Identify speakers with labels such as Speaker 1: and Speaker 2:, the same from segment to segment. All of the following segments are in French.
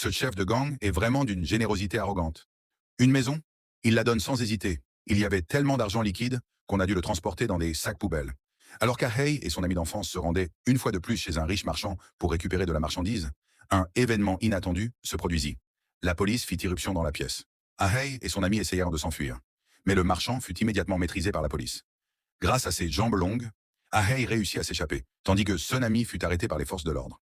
Speaker 1: Ce chef de gang est vraiment d'une générosité arrogante. Une maison? Il la donne sans hésiter. Il y avait tellement d'argent liquide qu'on a dû le transporter dans des sacs poubelles. Alors qu'Ahei et son ami d'enfance se rendaient une fois de plus chez un riche marchand pour récupérer de la marchandise, un événement inattendu se produisit. La police fit irruption dans la pièce. Ahei et son ami essayèrent de s'enfuir. Mais le marchand fut immédiatement maîtrisé par la police. Grâce à ses jambes longues, Ahei réussit à s'échapper, tandis que son ami fut arrêté par les forces de l'ordre.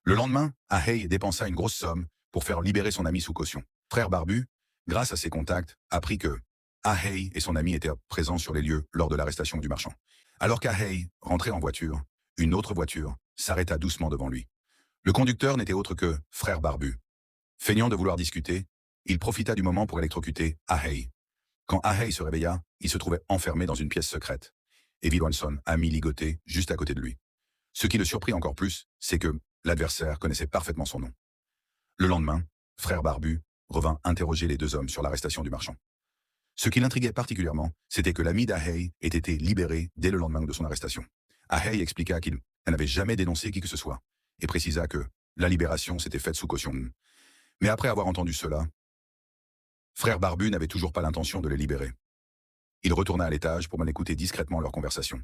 Speaker 1: Le lendemain, Ahei dépensa une grosse somme pour faire libérer son ami sous caution. Frère Barbu, grâce à ses contacts, apprit que Ahei et son ami étaient présents sur les lieux lors de l'arrestation du marchand. Alors qu'Ahei rentrait en voiture, une autre voiture s'arrêta doucement devant lui. Le conducteur n'était autre que Frère Barbu. Feignant de vouloir discuter, il profita du moment pour électrocuter Ahei. Quand Ahei se réveilla, il se trouvait enfermé dans une pièce secrète. Evil Wanson, ami ligoté, juste à côté de lui. Ce qui le surprit encore plus, c'est que l'adversaire connaissait parfaitement son nom. Le lendemain, Frère Barbu revint interroger les deux hommes sur l'arrestation du marchand. Ce qui l'intriguait particulièrement, c'était que l'ami d'Ahei ait été libéré dès le lendemain de son arrestation. Ahei expliqua qu'il n'avait jamais dénoncé qui que ce soit, et précisa que la libération s'était faite sous caution. Mais après avoir entendu cela, Frère Barbu n'avait toujours pas l'intention de les libérer. Il retourna à l'étage pour m'en écouter discrètement leur conversation.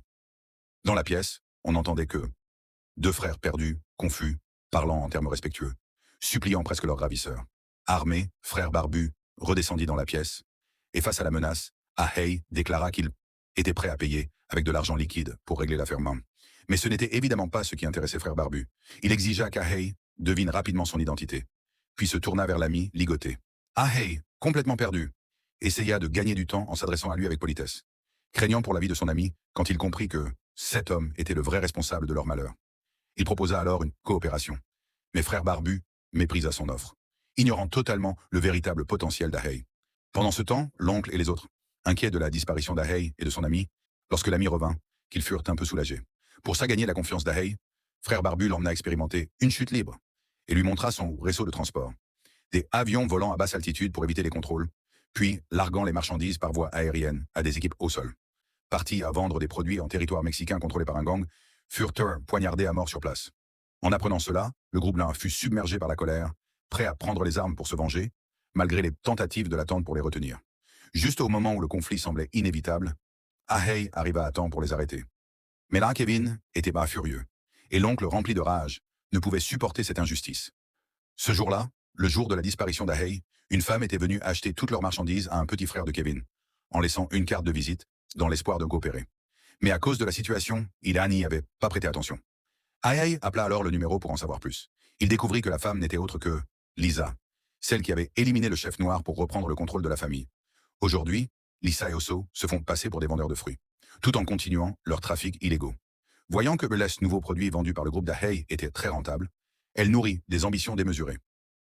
Speaker 1: Dans la pièce, on n'entendait que deux frères perdus, confus, parlant en termes respectueux, suppliant presque leur ravisseur. Armé, Frère Barbu redescendit dans la pièce, et face à la menace, Ahei déclara qu'il était prêt à payer avec de l'argent liquide pour régler l'affaire même. Mais ce n'était évidemment pas ce qui intéressait Frère Barbu. Il exigea qu'Ahei devine rapidement son identité, puis se tourna vers l'ami, ligoté. Ahei, complètement perdu, essaya de gagner du temps en s'adressant à lui avec politesse, craignant pour la vie de son ami quand il comprit que cet homme était le vrai responsable de leur malheur. Il proposa alors une coopération. Mais Frère Barbu méprisa son offre, ignorant totalement le véritable potentiel d'Ahei. Pendant ce temps, l'oncle et les autres, inquiets de la disparition d'Ahei et de son ami, lorsque l'ami revint, qu'ils furent un peu soulagés. Pour ça gagner la confiance d'Ahei, Frère Barbu l'emmena expérimenter une chute libre et lui montra son réseau de transport. Des avions volant à basse altitude pour éviter les contrôles, puis larguant les marchandises par voie aérienne à des équipes au sol. Partis à vendre des produits en territoire mexicain contrôlé par un gang, furent poignardés à mort sur place. En apprenant cela, le groupe Lin fut submergé par la colère, prêt à prendre les armes pour se venger, malgré les tentatives de l'attente pour les retenir. Juste au moment où le conflit semblait inévitable, Ahei arriva à temps pour les arrêter. Mais là, Kevin était bas furieux, et l'oncle rempli de rage ne pouvait supporter cette injustice. Ce jour-là, le jour de la disparition d'Ahei, une femme était venue acheter toutes leurs marchandises à un petit frère de Kevin, en laissant une carte de visite, dans l'espoir de coopérer. Mais à cause de la situation, il n'y avait pas prêté attention. Ahei appela alors le numéro pour en savoir plus. Il découvrit que la femme n'était autre que Lisa, celle qui avait éliminé le chef noir pour reprendre le contrôle de la famille. Aujourd'hui, Lisa et Oso se font passer pour des vendeurs de fruits, tout en continuant leur trafic illégaux. Voyant que les nouveaux produits vendus par le groupe d'Ahei étaient très rentables, elle nourrit des ambitions démesurées.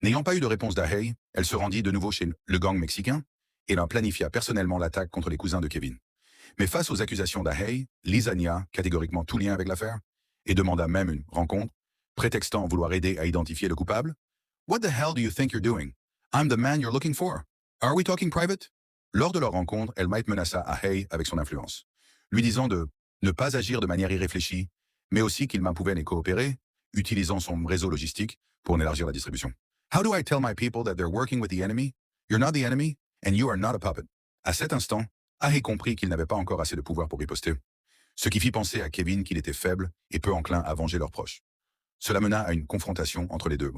Speaker 1: N'ayant pas eu de réponse d'Ahei, elle se rendit de nouveau chez le gang mexicain et leur planifia personnellement l'attaque contre les cousins de Kevin. Mais face aux accusations d'Ahei, Lisa nia catégoriquement tout lien avec l'affaire et demanda même une rencontre, prétextant vouloir aider à identifier le coupable. What the hell do you think you're doing? I'm the man you're looking for. Are we talking private? Lors de leur rencontre, elle menaça Ahei avec son influence, lui disant de ne pas agir de manière irréfléchie, mais aussi qu'il pouvait les coopérer, utilisant son réseau logistique pour en élargir la distribution. How do I tell my people that they're working with the enemy? You're not the enemy, and you are not a puppet. À cet instant, Ahei comprit qu'il n'avait pas encore assez de pouvoir pour riposter, ce qui fit penser à Kevin qu'il était faible et peu enclin à venger leurs proches. Cela mena à une confrontation entre les deux.